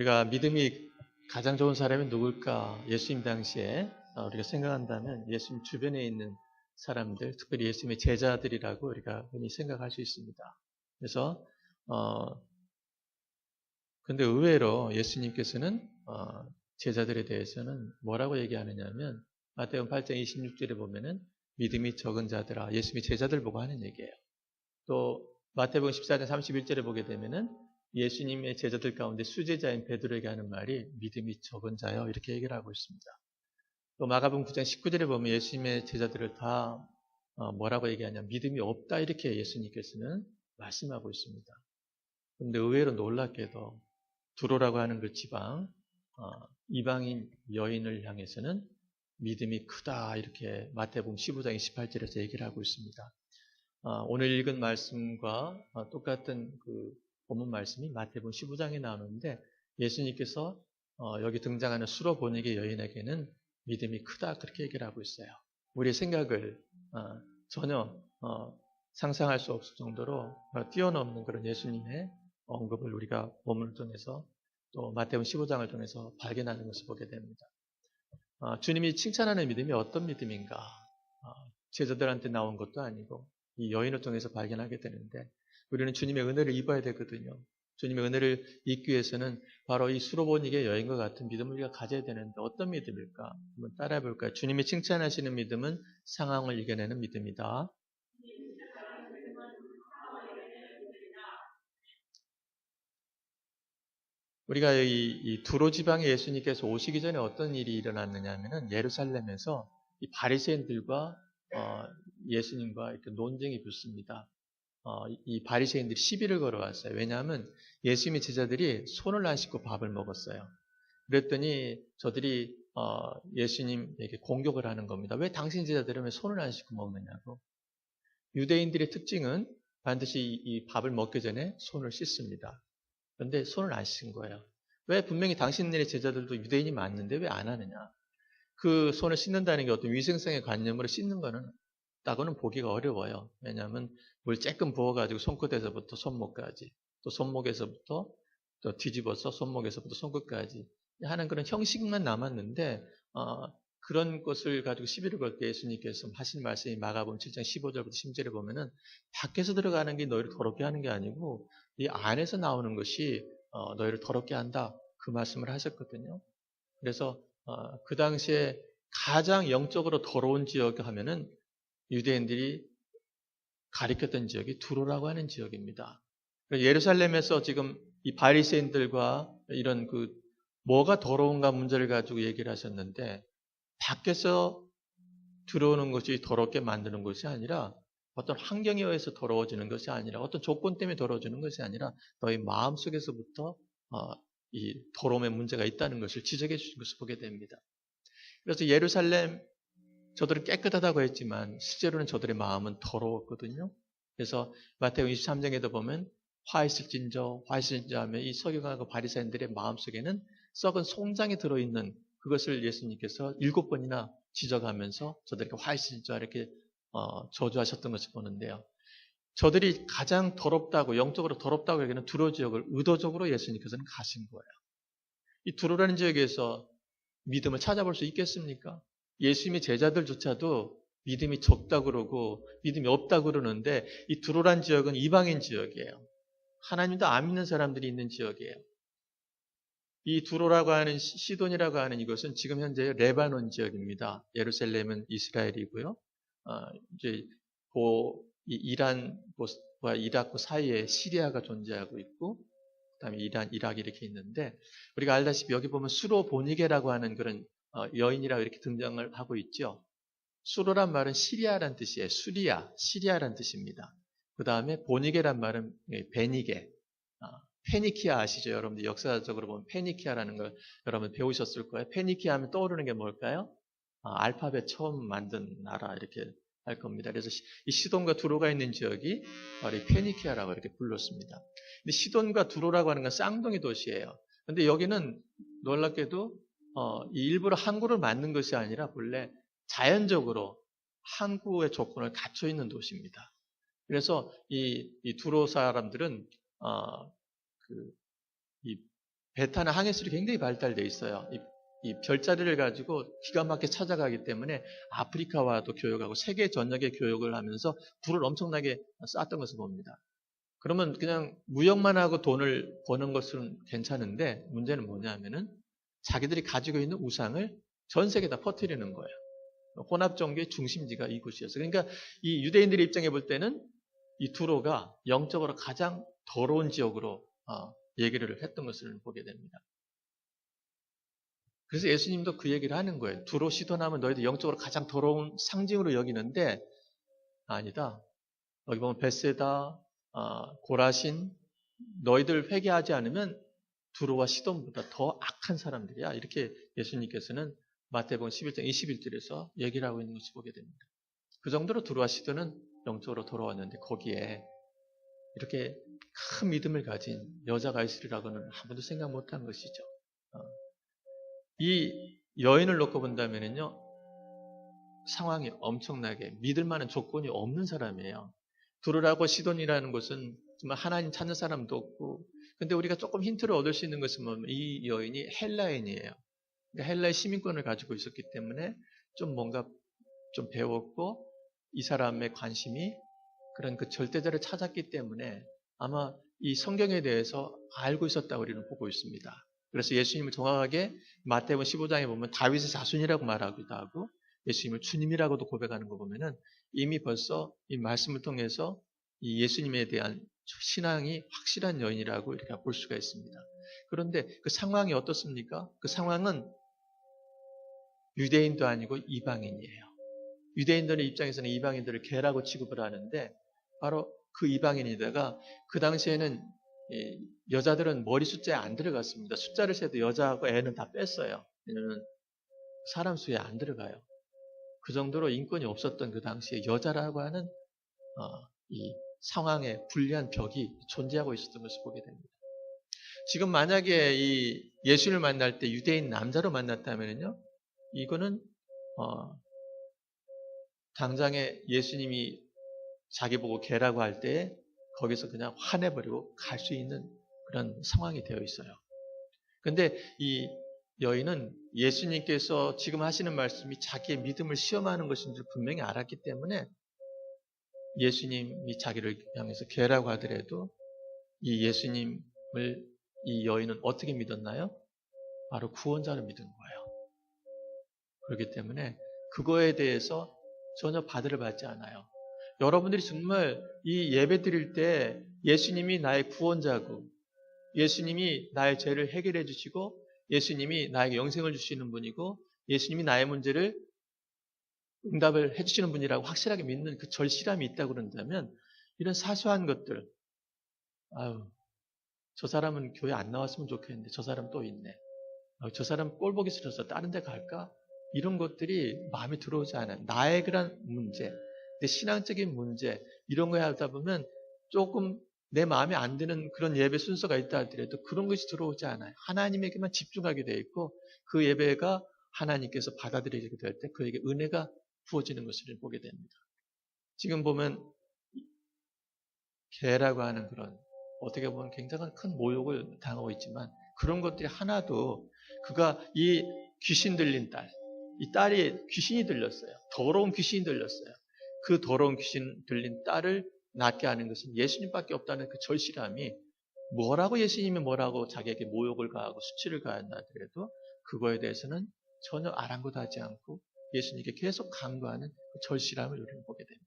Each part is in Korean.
우리가 믿음이 가장 좋은 사람이 누굴까? 예수님 당시에 우리가 생각한다면 예수님 주변에 있는 사람들, 특별히 예수님의 제자들이라고 우리가 흔히 생각할 수 있습니다. 그래서 근데 의외로 예수님께서는 제자들에 대해서는 뭐라고 얘기하느냐면 마태복음 8장 26절에 보면은 믿음이 적은 자들아, 예수님이 제자들 보고 하는 얘기예요. 또 마태복음 14장 31절에 보게 되면은 예수님의 제자들 가운데 수제자인 베드로에게 하는 말이 믿음이 적은 자요, 이렇게 얘기를 하고 있습니다. 또 마가복음 9장 19절에 보면 예수님의 제자들을 다 뭐라고 얘기하냐면 믿음이 없다, 이렇게 예수님께서는 말씀하고 있습니다. 그런데 의외로 놀랍게도 두로라고 하는 그 지방 이방인 여인을 향해서는 믿음이 크다, 이렇게 마태복음 15장 28절에서 얘기를 하고 있습니다. 오늘 읽은 말씀과 똑같은 그 본문 말씀이 마태복음 15장에 나오는데 예수님께서 여기 등장하는 수로보니게 여인에게는 믿음이 크다, 그렇게 얘기를 하고 있어요. 우리의 생각을 전혀 상상할 수 없을 정도로 뛰어넘는 그런 예수님의 언급을 우리가 본문을 통해서 또 마태복음 15장을 통해서 발견하는 것을 보게 됩니다. 주님이 칭찬하는 믿음이 어떤 믿음인가? 제자들한테 나온 것도 아니고 이 여인을 통해서 발견하게 되는데 우리는 주님의 은혜를 입어야 되거든요. 주님의 은혜를 입기 위해서는 바로 이 수로보니게 여인과 같은 믿음을 우리가 가져야 되는데 어떤 믿음일까? 한번 따라해 볼까요? 주님이 칭찬하시는 믿음은 상황을 이겨내는 믿음이다. 우리가 이 두로 지방에 예수님께서 오시기 전에 어떤 일이 일어났느냐 하면은 예루살렘에서 이 바리새인들과 예수님과 이렇게 논쟁이 붙습니다. 이 바리새인들이 시비를 걸어왔어요. 왜냐하면 예수님의 제자들이 손을 안 씻고 밥을 먹었어요. 그랬더니 저들이 예수님에게 공격을 하는 겁니다. 왜 당신 제자들은 왜 손을 안 씻고 먹느냐고. 유대인들의 특징은 반드시 이 밥을 먹기 전에 손을 씻습니다. 그런데 손을 안 씻은 거예요. 왜 분명히 당신들의 제자들도 유대인이 맞는데 왜 안 하느냐. 그 손을 씻는다는 게 어떤 위생성의 관념으로 씻는 거는 따고는 보기가 어려워요. 왜냐하면 물 조금 부어가지고 손끝에서부터 손목까지, 또 손목에서부터 또 뒤집어서 손목에서부터 손끝까지 하는 그런 형식만 남았는데 그런 것을 가지고 시비를 걸 때 예수님께서 하신 말씀이 마가복음 7장 15절부터 10절에 보면은 밖에서 들어가는 게 너희를 더럽게 하는 게 아니고 이 안에서 나오는 것이 너희를 더럽게 한다, 그 말씀을 하셨거든요. 그래서 그 당시에 가장 영적으로 더러운 지역 하면은 유대인들이 가리켰던 지역이 두로라고 하는 지역입니다. 예루살렘에서 지금 이 바리새인들과 이런 그 뭐가 더러운가 문제를 가지고 얘기를 하셨는데 밖에서 들어오는 것이 더럽게 만드는 것이 아니라 어떤 환경에 의해서 더러워지는 것이 아니라 어떤 조건 때문에 더러워지는 것이 아니라 너희 마음속에서부터 이 더러움의 문제가 있다는 것을 지적해 주신 것을 보게 됩니다. 그래서 예루살렘 저들은 깨끗하다고 했지만 실제로는 저들의 마음은 더러웠거든요. 그래서 마태복음 23장에도 보면 화 있을진저 하면 이 서기관과 바리새인들의 마음속에는 썩은 송장이 들어있는 그것을 예수님께서 7번이나 지적하면서 저들에게 화 있을진저 이렇게 저주하셨던 것을 보는데요. 저들이 가장 더럽다고, 영적으로 더럽다고 얘기하는 두로 지역을 의도적으로 예수님께서는 가신 거예요. 이 두로라는 지역에서 믿음을 찾아볼 수 있겠습니까? 예수님의 제자들조차도 믿음이 적다고 그러고 믿음이 없다고 그러는데 이 두로란 지역은 이방인 지역이에요. 하나님도 안 믿는 사람들이 있는 지역이에요. 이 두로라고 하는 시돈이라고 하는 이것은 지금 현재 레바논 지역입니다. 예루살렘은 이스라엘이고요. 이제 이란과 이라크 사이에 시리아가 존재하고 있고 그다음에 이란, 이라크 이렇게 있는데 우리가 알다시피 여기 보면 수로보니게라고 하는 그런 여인이라고 이렇게 등장을 하고 있죠. 수로란 말은 시리아란 뜻이에요. 시리아란 뜻입니다. 그 다음에 보니게란 말은 베니게, 페니키아 아시죠? 여러분들 역사적으로 보면 페니키아라는 걸 여러분 배우셨을 거예요. 페니키아 하면 떠오르는 게 뭘까요? 알파벳 처음 만든 나라 이렇게 할 겁니다. 그래서 이 시돈과 두로가 있는 지역이 바로 이 페니키아라고 이렇게 불렀습니다. 근데 시돈과 두로라고 하는 건 쌍둥이 도시예요. 근데 여기는 놀랍게도 일부러 항구를 만든 것이 아니라 본래 자연적으로 항구의 조건을 갖춰 있는 도시입니다. 그래서 이 두로 사람들은 이 베타나 항해술이 굉장히 발달되어 있어요. 이 별자리를 가지고 기가 막히게 찾아가기 때문에 아프리카와도 교역하고 세계 전역에 교역을 하면서 불을 엄청나게 쐈던 것을 봅니다. 그러면 그냥 무역만 하고 돈을 버는 것은 괜찮은데 문제는 뭐냐면은 자기들이 가지고 있는 우상을 전 세계에다 퍼뜨리는 거예요. 혼합 종교의 중심지가 이곳이었어요. 그러니까 이 유대인들의 입장에 볼 때는 이 두로가 영적으로 가장 더러운 지역으로 얘기를 했던 것을 보게 됩니다. 그래서 예수님도 그 얘기를 하는 거예요. 두로 시도나면 너희들 영적으로 가장 더러운 상징으로 여기는데 아니다. 여기 보면 베세다, 고라신, 너희들 회개하지 않으면 두로와 시돈보다 더 악한 사람들이야. 이렇게 예수님께서는 마태복음 11장 21절에서 얘기를 하고 있는 것을 보게 됩니다. 그 정도로 두로와 시돈은 영적으로 돌아왔는데 거기에 이렇게 큰 믿음을 가진 여자가 있으리라고는 한 번도 생각 못한 것이죠. 이 여인을 놓고 본다면요, 상황이 엄청나게 믿을 만한 조건이 없는 사람이에요. 두로라고 시돈이라는 곳은 정말 하나님 찾는 사람도 없고, 근데 우리가 조금 힌트를 얻을 수 있는 것은 뭐냐면 이 여인이 헬라인이에요. 그러니까 헬라의 시민권을 가지고 있었기 때문에 좀 뭔가 좀 배웠고 이 사람의 관심이 그런 그 절대자를 찾았기 때문에 아마 이 성경에 대해서 알고 있었다고 우리는 보고 있습니다. 그래서 예수님을 정확하게 마태복음 15장에 보면 다윗의 자손이라고 말하기도 하고 예수님을 주님이라고도 고백하는 거 보면은 이미 벌써 이 말씀을 통해서 이 예수님에 대한 신앙이 확실한 여인이라고 이렇게 볼 수가 있습니다. 그런데 그 상황이 어떻습니까? 그 상황은 유대인도 아니고 이방인이에요. 유대인들의 입장에서는 이방인들을 개라고 취급을 하는데 바로 그 이방인이다가 그 당시에는 여자들은 머리 숫자에 안 들어갔습니다. 숫자를 세도 여자하고 애는 다 뺐어요. 왜냐면 사람 수에 안 들어가요. 그 정도로 인권이 없었던 그 당시에 여자라고 하는 이 상황에 불리한 벽이 존재하고 있었던 것을 보게 됩니다. 지금 만약에 이 예수를 만날 때 유대인 남자로 만났다면요, 이거는 당장에 예수님이 자기 보고 개라고 할 때 거기서 그냥 화내버리고 갈 수 있는 그런 상황이 되어 있어요. 근데 이 여인은 예수님께서 지금 하시는 말씀이 자기의 믿음을 시험하는 것인 줄 분명히 알았기 때문에 예수님이 자기를 향해서 개라고 하더라도 이 예수님을 이 여인은 어떻게 믿었나요? 바로 구원자를 믿은 거예요. 그렇기 때문에 그거에 대해서 전혀 받으를 받지 않아요. 여러분들이 정말 이 예배 드릴 때 예수님이 나의 구원자고 예수님이 나의 죄를 해결해 주시고 예수님이 나에게 영생을 주시는 분이고 예수님이 나의 문제를 응답을 해주시는 분이라고 확실하게 믿는 그 절실함이 있다고 그런다면 이런 사소한 것들, 아유, 저 사람은 교회 안 나왔으면 좋겠는데 저 사람 또 있네. 저 사람 꼴 보기 싫어서 다른 데 갈까? 이런 것들이 마음에 들어오지 않아요. 나의 그런 문제, 내 신앙적인 문제 이런 거에 하다 보면 조금 내 마음에 안 드는 그런 예배 순서가 있다 하더라도 그런 것이 들어오지 않아요. 하나님에게만 집중하게 돼 있고 그 예배가 하나님께서 받아들이게 될 때 그에게 은혜가 부어지는 것을 보게 됩니다. 지금 보면 개라고 하는 그런 어떻게 보면 굉장한 큰 모욕을 당하고 있지만 그런 것들이 하나도 그가 이 귀신 들린 딸, 이 딸이 귀신이 들렸어요. 더러운 귀신이 들렸어요. 그 더러운 귀신 들린 딸을 낫게 하는 것은 예수님밖에 없다는 그 절실함이 뭐라고 예수님이 뭐라고 자기에게 모욕을 가하고 수치를 가한다 하더라도 그거에 대해서는 전혀 아랑곳하지 않고 예수님께 계속 간구하는 그 절실함을 우리는 보게 됩니다.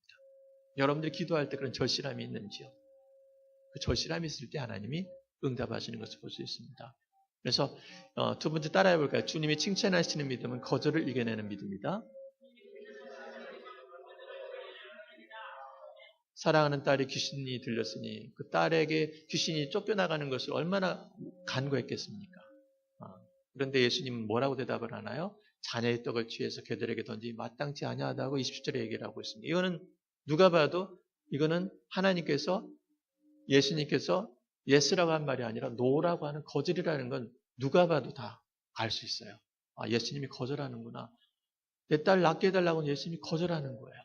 여러분들이 기도할 때 그런 절실함이 있는지요? 그 절실함이 있을 때 하나님이 응답하시는 것을 볼 수 있습니다. 그래서 두 번째 따라해 볼까요? 주님이 칭찬하시는 믿음은 거절을 이겨내는 믿음이다. 사랑하는 딸이 귀신이 들렸으니 그 딸에게 귀신이 쫓겨나가는 것을 얼마나 간구했겠습니까? 그런데 예수님은 뭐라고 대답을 하나요? 자녀의 떡을 취해서 그들에게 던지 마땅치 아니하다고 20절에 얘기를 하고 있습니다. 이거는 누가 봐도 이거는 하나님께서 예수님께서 예스라고 한 말이 아니라 노라고 하는 거절이라는 건 누가 봐도 다 알 수 있어요. 아, 예수님이 거절하는구나. 내 딸 낳게 해달라고 예수님이 거절하는 거예요.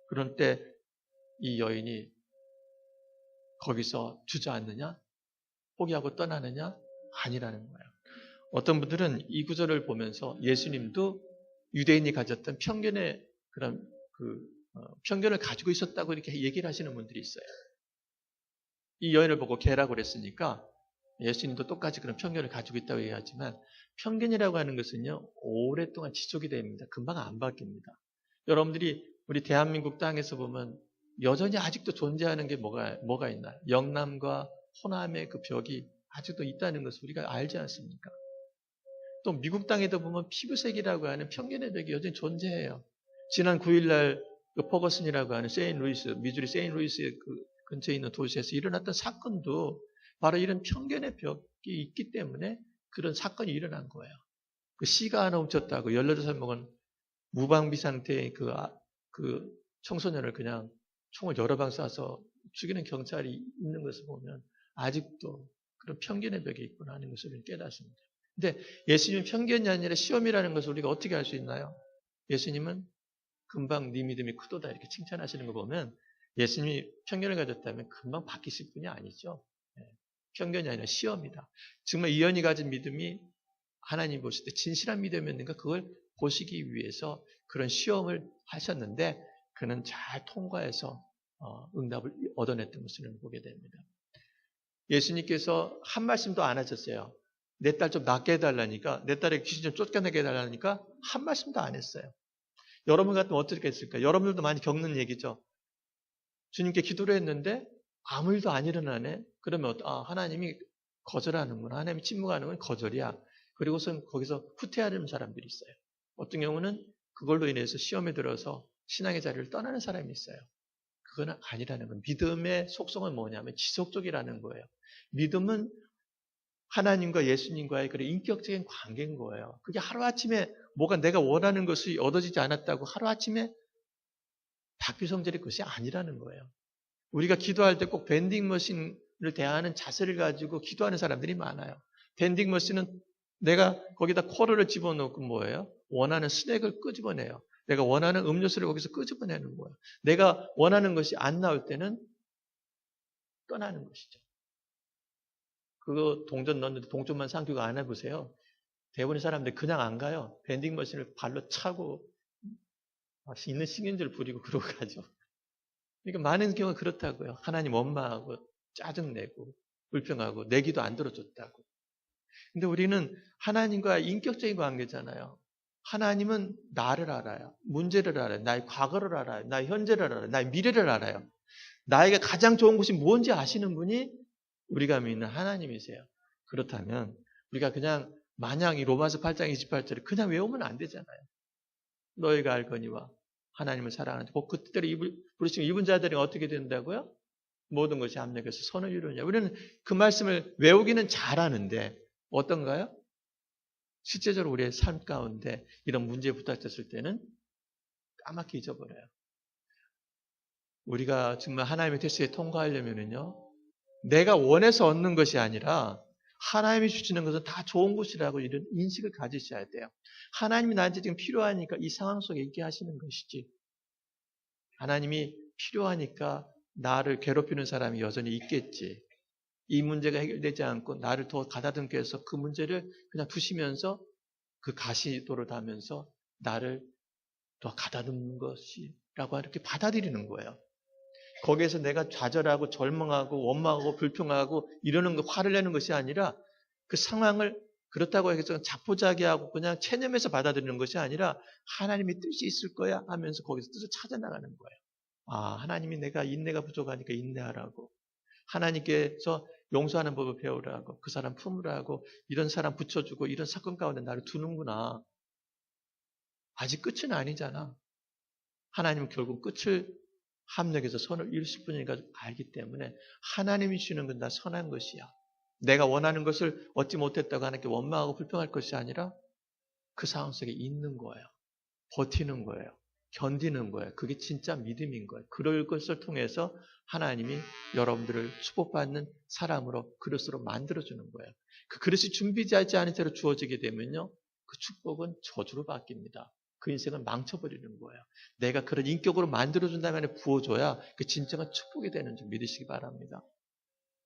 그런 때 이 여인이 거기서 주저앉느냐? 포기하고 떠나느냐? 아니라는 거예요. 어떤 분들은 이 구절을 보면서 예수님도 유대인이 가졌던 편견의 그런 편견을 가지고 있었다고 이렇게 얘기를 하시는 분들이 있어요. 이 여인을 보고 개라고 그랬으니까 예수님도 똑같이 그런 편견을 가지고 있다고 얘기하지만 편견이라고 하는 것은요, 오랫동안 지속이 됩니다. 금방 안 바뀝니다. 여러분들이 우리 대한민국 땅에서 보면 여전히 아직도 존재하는 게 뭐가 있나요? 영남과 호남의 그 벽이 아직도 있다는 것을 우리가 알지 않습니까? 또 미국 땅에도 보면 피부색이라고 하는 편견의 벽이 여전히 존재해요. 지난 9일날 그 퍼거슨이라고 하는 세인루이스, 미주리 세인루이스의 그 근처에 있는 도시에서 일어났던 사건도 바로 이런 편견의 벽이 있기 때문에 그런 사건이 일어난 거예요. 그 씨가 하나 훔쳤다고 18살 먹은 무방비 상태의 그 청소년을 그냥 총을 여러 방 쏴서 죽이는 경찰이 있는 것을 보면 아직도 그런 편견의 벽이 있구나 하는 것을 깨닫습니다. 근데 예수님은 편견이 아니라 시험이라는 것을 우리가 어떻게 알 수 있나요? 예수님은 금방 네 믿음이 크도다 이렇게 칭찬하시는 거 보면 예수님이 편견을 가졌다면 금방 바뀌실 분이 아니죠. 편견이 아니라 시험이다. 정말 이 여인이 가진 믿음이 하나님 보실 때 진실한 믿음이었는가 그걸 보시기 위해서 그런 시험을 하셨는데 그는 잘 통과해서 응답을 얻어냈던 것을 보게 됩니다. 예수님께서 한 말씀도 안 하셨어요. 내 딸 좀 낫게 해달라니까, 내 딸의 귀신 좀 쫓겨나게 해달라니까 한 말씀도 안 했어요. 여러분 같으면 어떻게 했을까? 여러분들도 많이 겪는 얘기죠. 주님께 기도를 했는데 아무 일도 안 일어나네. 그러면 하나님이 거절하는구나. 하나님이 침묵하는 건 거절이야. 그리고선 거기서 후퇴하는 사람들이 있어요. 어떤 경우는 그걸로 인해서 시험에 들어서 신앙의 자리를 떠나는 사람이 있어요. 그건 아니라는 거예요. 믿음의 속성은 뭐냐면 지속적이라는 거예요. 믿음은 하나님과 예수님과의 그런 인격적인 관계인 거예요. 그게 하루아침에 뭐가 내가 원하는 것이 얻어지지 않았다고 하루아침에 바뀔 성질의 것이 아니라는 거예요. 우리가 기도할 때 꼭 밴딩머신을 대하는 자세를 가지고 기도하는 사람들이 많아요. 밴딩머신은 내가 거기다 쿼러를 집어넣고 뭐예요? 원하는 스낵을 끄집어내요. 내가 원하는 음료수를 거기서 끄집어내는 거예요. 내가 원하는 것이 안 나올 때는 떠나는 것이죠. 그거 동전 넣는데 동전만 삼키고 안 해보세요. 대부분의 사람들이 그냥 안 가요. 밴딩머신을 발로 차고 있는 식인지를 부리고 그러고 가죠. 그러니까 많은 경우가 그렇다고요. 하나님 원망하고 짜증내고 불평하고 내기도 안 들어줬다고. 근데 우리는 하나님과 인격적인 관계잖아요. 하나님은 나를 알아요. 문제를 알아요. 나의 과거를 알아요. 나의 현재를 알아요. 나의 미래를 알아요. 나에게 가장 좋은 것이 뭔지 아시는 분이 우리가 믿는 하나님이세요. 그렇다면 우리가 그냥 마냥 이 로마서 8장 28절을 그냥 외우면 안 되잖아요. 너희가 알거니와 하나님을 사랑하는데 그 뜻대로 부르시면 입은 자들이 어떻게 된다고요? 모든 것이 합력해서 선을 이루느냐. 우리는 그 말씀을 외우기는 잘하는데 어떤가요? 실제적으로 우리의 삶 가운데 이런 문제에 부닥쳤을 때는 까맣게 잊어버려요. 우리가 정말 하나님의 테스트에 통과하려면요, 내가 원해서 얻는 것이 아니라 하나님이 주시는 것은 다 좋은 것이라고 이런 인식을 가지셔야 돼요. 하나님이 나한테 지금 필요하니까 이 상황 속에 있게 하시는 것이지. 하나님이 필요하니까 나를 괴롭히는 사람이 여전히 있겠지. 이 문제가 해결되지 않고 나를 더 가다듬게 해서 그 문제를 그냥 두시면서 그 가시도를 하면서 나를 더 가다듬는 것이라고 이렇게 받아들이는 거예요. 거기에서 내가 좌절하고 절망하고 원망하고 불평하고 이러는 거 화를 내는 것이 아니라 그 상황을 그렇다고 해서 자포자기하고 그냥 체념해서 받아들이는 것이 아니라 하나님의 뜻이 있을 거야 하면서 거기서 뜻을 찾아나가는 거예요. 하나님이 내가 인내가 부족하니까 인내하라고. 하나님께서 용서하는 법을 배우라고. 그 사람 품으라고. 이런 사람 붙여주고 이런 사건 가운데 나를 두는구나. 아직 끝은 아니잖아. 하나님은 결국 끝을 합력해서 선을 이루실 분이니까 알기 때문에 하나님이 주는 건 다 선한 것이야. 내가 원하는 것을 얻지 못했다고 하나님께 원망하고 불평할 것이 아니라 그 상황 속에 있는 거예요. 버티는 거예요. 견디는 거예요. 그게 진짜 믿음인 거예요. 그럴 것을 통해서 하나님이 여러분들을 축복받는 사람으로 그릇으로 만들어주는 거예요. 그 그릇이 준비되지 않은 채로 주어지게 되면요. 그 축복은 저주로 바뀝니다. 그 인생을 망쳐버리는 거예요. 내가 그런 인격으로 만들어준 다음에 부어줘야 그 진정한 축복이 되는 줄 믿으시기 바랍니다.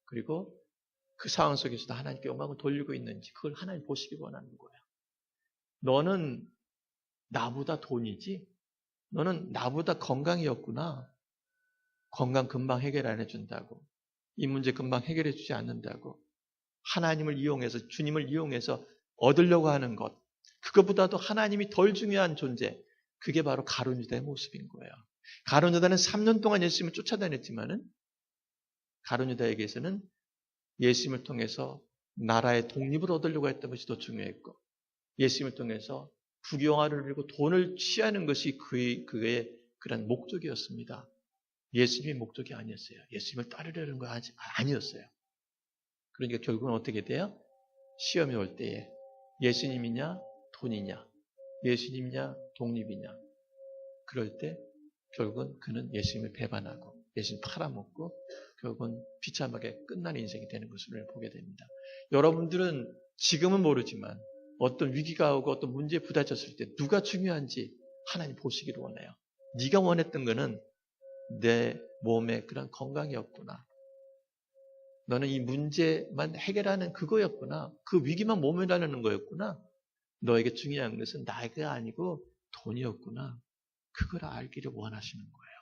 그리고 그 상황 속에서도 하나님께 영광을 돌리고 있는지 그걸 하나님 보시기 원하는 거예요. 너는 나보다 돈이지? 너는 나보다 건강이었구나. 건강 금방 해결 안 해준다고. 이 문제 금방 해결해 주지 않는다고. 하나님을 이용해서, 주님을 이용해서 얻으려고 하는 것. 그것보다도 하나님이 덜 중요한 존재. 그게 바로 가룟 유다의 모습인 거예요. 가룟 유다는 3년 동안 예수님을 쫓아다녔지만은 가룟 유다에게서는 예수님을 통해서 나라의 독립을 얻으려고 했던 것이 더 중요했고, 예수님을 통해서 부귀영화를 누리고 돈을 취하는 것이 그의 그런 목적이었습니다. 예수님의 목적이 아니었어요. 예수님을 따르려는 거 아니었어요. 그러니까 결국은 어떻게 돼요? 시험이 올 때에 예수님이냐 돈이냐, 예수님이냐 독립이냐, 그럴 때 결국은 그는 예수님을 배반하고 예수님 팔아먹고 결국은 비참하게 끝나는 인생이 되는 것을 보게 됩니다. 여러분들은 지금은 모르지만 어떤 위기가 오고 어떤 문제에 부딪혔을 때 누가 중요한지 하나님 보시기를 원해요. 네가 원했던 거는 내 몸의 그런 건강이었구나. 너는 이 문제만 해결하는 그거였구나. 그 위기만 모면하려는 거였구나. 너에게 중요한 것은 나가 아니고 돈이었구나. 그걸 알기를 원하시는 거예요.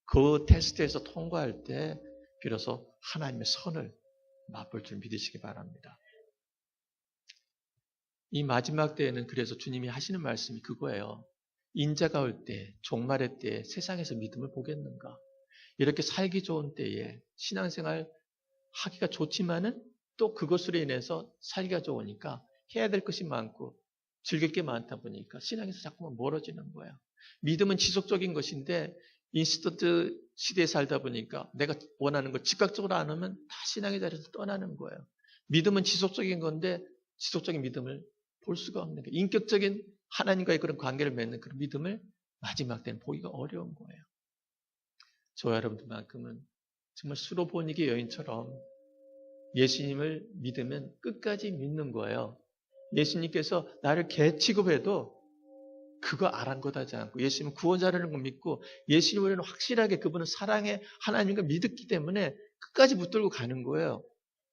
그 테스트에서 통과할 때 비로소 하나님의 선을 맛볼 줄 믿으시기 바랍니다. 이 마지막 때에는 그래서 주님이 하시는 말씀이 그거예요. 인자가 올 때, 종말의 때에 세상에서 믿음을 보겠는가? 이렇게 살기 좋은 때에 신앙생활 하기가 좋지만은 또 그것으로 인해서 살기가 좋으니까 해야 될 것이 많고 즐길 게 많다 보니까 신앙에서 자꾸만 멀어지는 거예요. 믿음은 지속적인 것인데 인스턴트 시대에 살다 보니까 내가 원하는 걸 즉각적으로 안 하면 다 신앙의 자리에서 떠나는 거예요. 믿음은 지속적인 건데 지속적인 믿음을 볼 수가 없는 거예요. 인격적인 하나님과의 그런 관계를 맺는 그런 믿음을 마지막 때는 보기가 어려운 거예요. 저와 여러분들만큼은 정말 수로보니게 여인처럼 예수님을 믿으면 끝까지 믿는 거예요. 예수님께서 나를 개 취급해도 그거 아랑곳하지 않고 예수님은 구원자라는 걸 믿고 예수님을 확실하게 그분은 사랑의 하나님과 믿었기 때문에 끝까지 붙들고 가는 거예요.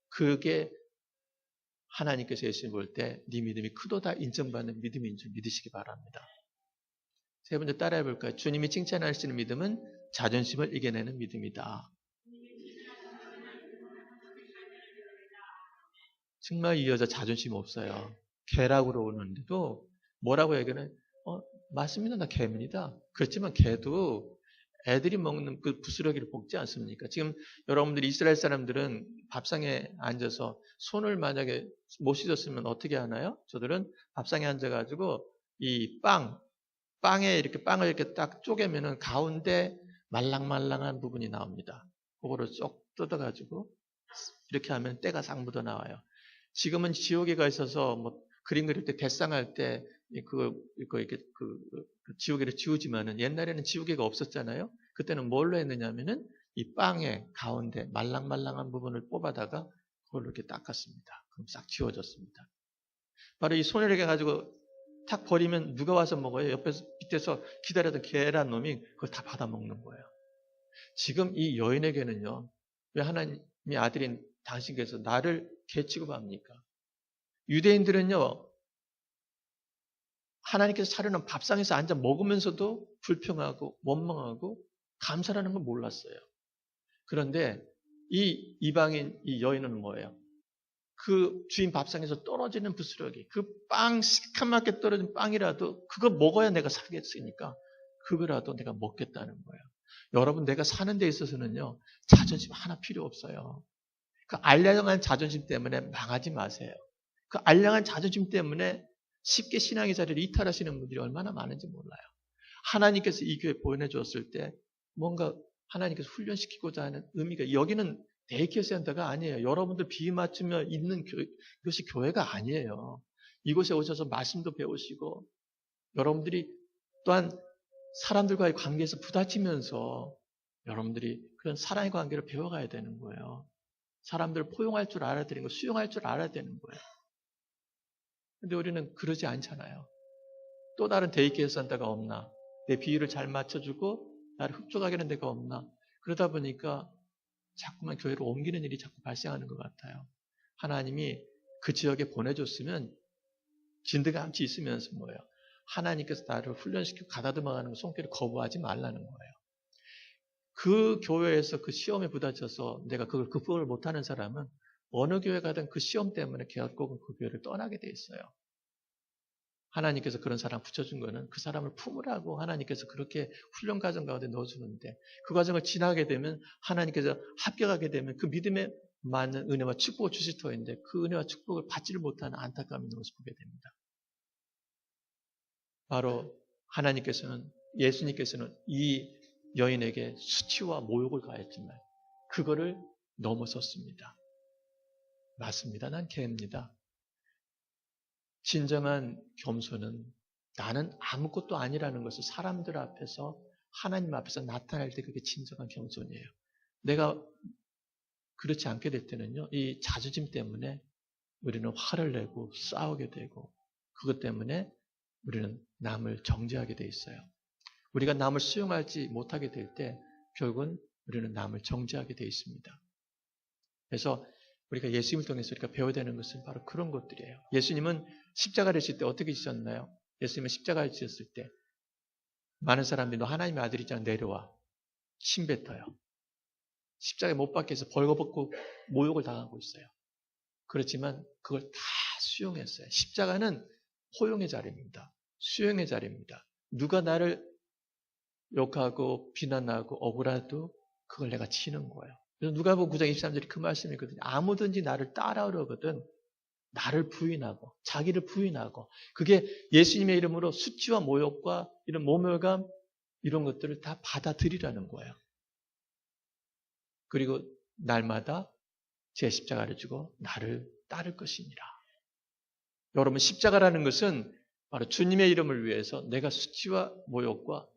그게 하나님께서 예수님 볼 때 네 믿음이 크도다 인정받는 믿음인 줄 믿으시기 바랍니다. 세 번째 따라해 볼까요? 주님이 칭찬하시는 믿음은 자존심을 이겨내는 믿음이다. 정말 이 여자 자존심 없어요. 개라고 그러는데도 뭐라고 얘기하는? 맞습니다. 나 개입니다. 그렇지만 개도 애들이 먹는 그 부스러기를 볶지 않습니까? 지금 여러분들이 이스라엘 사람들은 밥상에 앉아서 손을 만약에 못 씻었으면 어떻게 하나요? 저들은 밥상에 앉아가지고 이 빵에 이렇게 빵을 이렇게 딱 쪼개면은 가운데 말랑말랑한 부분이 나옵니다. 그거를 쏙 뜯어가지고 이렇게 하면 때가 싹 묻어 나와요. 지금은 지우개가 있어서 뭐 그림 그릴 때 데쌍할 때 이렇게 지우개를 지우지만은 옛날에는 지우개가 없었잖아요. 그때는 뭘로 했느냐면은 이 빵의 가운데 말랑말랑한 부분을 뽑아다가 그걸로 이렇게 닦았습니다. 그럼 싹 지워졌습니다. 바로 이 손을 이렇게 가지고 탁 버리면 누가 와서 먹어요? 옆에서 밑에서 기다리던 계란 놈이 그걸 다 받아 먹는 거예요. 지금 이 여인에게는요, 왜 하나님의 아들인 당신께서 나를 개 취급합니까? 유대인들은요, 하나님께서 차려놓은 밥상에서 앉아 먹으면서도 불평하고 원망하고 감사라는 걸 몰랐어요. 그런데 이 이방인 이 여인은 뭐예요? 그 주인 밥상에서 떨어지는 부스러기, 그 빵 시커멓게 떨어진 빵이라도 그거 먹어야 내가 살겠으니까 그거라도 내가 먹겠다는 거예요. 여러분, 내가 사는 데 있어서는요, 자존심 하나 필요 없어요. 그 알량한 자존심 때문에 망하지 마세요. 그 알량한 자존심 때문에 쉽게 신앙의 자리를 이탈하시는 분들이 얼마나 많은지 몰라요. 하나님께서 이 교회 보내주었을 때 뭔가 하나님께서 훈련시키고자 하는 의미가, 여기는 데이케어 센터가 아니에요. 여러분들 비 맞추며 있는 이것이 교회가 아니에요. 이곳에 오셔서 말씀도 배우시고 여러분들이 또한 사람들과의 관계에서 부딪히면서 여러분들이 그런 사랑의 관계를 배워가야 되는 거예요. 사람들을 포용할 줄 알아야 되는 거, 수용할 줄 알아야 되는 거예요. 근데 우리는 그러지 않잖아요. 또 다른 데이케어 센터가 없나? 내 비율을 잘 맞춰주고 나를 흡족하게 하는 데가 없나? 그러다 보니까 자꾸만 교회로 옮기는 일이 자꾸 발생하는 것 같아요. 하나님이 그 지역에 보내줬으면 진드감치 있으면서 뭐예요? 하나님께서 나를 훈련시키고 가다듬어가는 그 손길을 거부하지 말라는 거예요. 그 교회에서 그 시험에 부딪혀서 내가 그걸 극복을 못하는 사람은 어느 교회 가든 그 시험 때문에 결국은 그 교회를 떠나게 돼 있어요. 하나님께서 그런 사람 붙여준 거는 그 사람을 품으라고 하나님께서 그렇게 훈련 과정 가운데 넣어주는데 그 과정을 지나게 되면 하나님께서 합격하게 되면 그 믿음에 맞는 은혜와 축복을 주실 터인데 그 은혜와 축복을 받지를 못하는 안타까움이 있는 것을 보게 됩니다. 바로 하나님께서는 예수님께서는 이 여인에게 수치와 모욕을 가했지만 그거를 넘어섰습니다. 맞습니다. 난 개입니다. 진정한 겸손은 나는 아무것도 아니라는 것을 사람들 앞에서 하나님 앞에서 나타낼 때 그게 진정한 겸손이에요. 내가 그렇지 않게 될 때는요. 이 자존심 때문에 우리는 화를 내고 싸우게 되고 그것 때문에 우리는 남을 정죄하게 돼 있어요. 우리가 남을 수용하지 못하게 될 때 결국은 우리는 남을 정죄하게 돼 있습니다. 그래서 우리가 예수님을 통해서 우리가 배워야 되는 것은 바로 그런 것들이에요. 예수님은 십자가를 지실 때 어떻게 지셨나요? 예수님은 십자가를 지셨을 때 많은 사람들이 너 하나님의 아들이잖아 내려와 침 뱉어요. 십자가에 못 박혀 해서 벌거벗고 모욕을 당하고 있어요. 그렇지만 그걸 다 수용했어요. 십자가는 호용의 자리입니다. 수용의 자리입니다. 누가 나를 욕하고 비난하고 억울해도 그걸 내가 치는 거예요. 그래서 누가복음 9장 23절이 그 말씀이거든요. 아무든지 나를 따라오려거든 나를 부인하고 자기를 부인하고 그게 예수님의 이름으로 수치와 모욕과 이런 모멸감 이런 것들을 다 받아들이라는 거예요. 그리고 날마다 제 십자가를 지고 나를 따를 것이니라. 여러분 십자가라는 것은 바로 주님의 이름을 위해서 내가 수치와 모욕과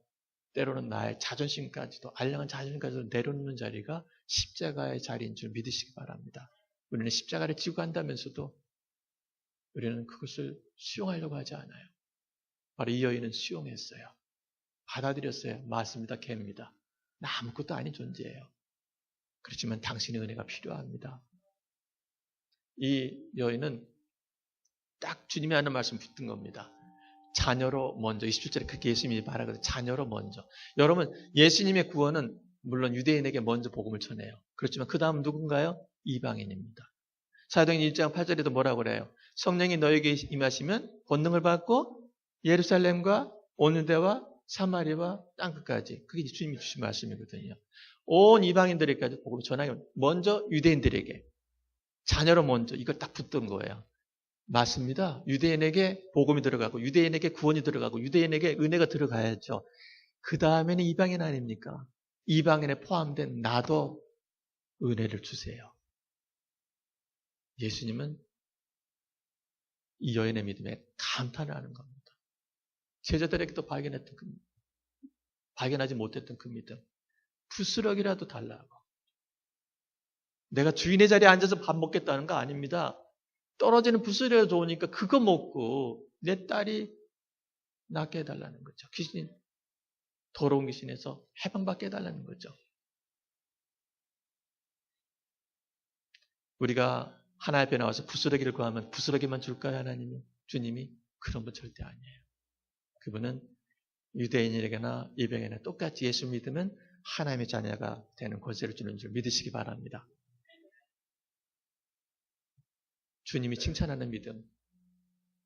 때로는 나의 자존심까지도 알량한 자존심까지도 내려놓는 자리가 십자가의 자리인 줄 믿으시기 바랍니다. 우리는 십자가를 지고 간다면서도 우리는 그것을 수용하려고 하지 않아요. 바로 이 여인은 수용했어요. 받아들였어요. 맞습니다. 개입니다. 나 아무것도 아닌 존재예요. 그렇지만 당신의 은혜가 필요합니다. 이 여인은 딱 주님이 하는 말씀 붙든 겁니다. 자녀로 먼저 27절에 그렇게 예수님이 말하거든요. 자녀로 먼저. 여러분 예수님의 구원은 물론 유대인에게 먼저 복음을 전해요. 그렇지만 그 다음 누군가요? 이방인입니다. 사도행전 1장 8절에도 뭐라고 그래요? 성령이 너에게 임하시면 권능을 받고 예루살렘과 온 유대와 사마리아와 땅끝까지 그게 주님이 주신 말씀이거든요. 온 이방인들에게까지 복음을 전하기 먼저 유대인들에게 자녀로 먼저 이걸 딱 붙던 거예요. 맞습니다. 유대인에게 복음이 들어가고 유대인에게 구원이 들어가고 유대인에게 은혜가 들어가야죠. 그 다음에는 이방인 아닙니까? 이방인에 포함된 나도 은혜를 주세요. 예수님은 이 여인의 믿음에 감탄을 하는 겁니다. 제자들에게도 발견하지 못했던 그 믿음. 부스럭이라도 달라고. 내가 주인의 자리에 앉아서 밥 먹겠다는 거 아닙니다. 떨어지는 부스러기가 좋으니까 그거 먹고 내 딸이 낫게 해달라는 거죠. 귀신, 더러운 귀신에서 해방받게 해달라는 거죠. 우리가 하나님 앞에 나와서 부스러기를 구하면 부스러기만 줄까요? 하나님이? 주님이? 그런 분 절대 아니에요. 그분은 유대인에게나 이방인에게나 똑같이 예수 믿으면 하나님의 자녀가 되는 권세를 주는 줄 믿으시기 바랍니다. 주님이 칭찬하는 믿음,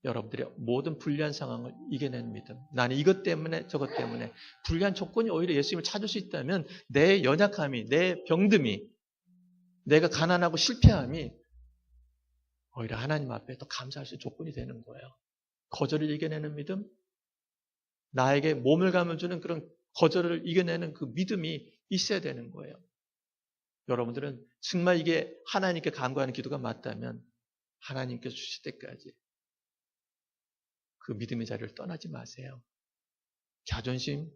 여러분들의 모든 불리한 상황을 이겨내는 믿음. 나는 이것 때문에 저것 때문에 불리한 조건이 오히려 예수님을 찾을 수 있다면 내 연약함이, 내 병듦이, 내가 가난하고 실패함이 오히려 하나님 앞에 더 감사할 수 있는 조건이 되는 거예요. 거절을 이겨내는 믿음, 나에게 몸을 감아주는 그런 거절을 이겨내는 그 믿음이 있어야 되는 거예요. 여러분들은 정말 이게 하나님께 간구하는 기도가 맞다면 하나님께서 주실 때까지 그 믿음의 자리를 떠나지 마세요. 자존심,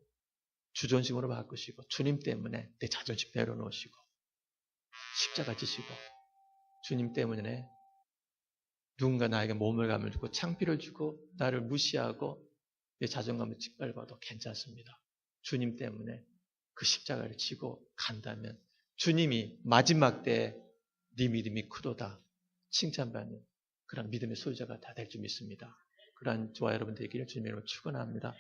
주존심으로 바꾸시고 주님 때문에 내 자존심 내려놓으시고 십자가 지시고 주님 때문에 누군가 나에게 몸을 감아주고 창피를 주고 나를 무시하고 내 자존감을 짓밟아도 괜찮습니다. 주님 때문에 그 십자가를 지고 간다면 주님이 마지막 때에 네 믿음이 크도다. 칭찬받는 그런 믿음의 소유자가 다 될 줄 믿습니다. 그러한 저와 여러분 되기를 주님의 이름으로 축원합니다.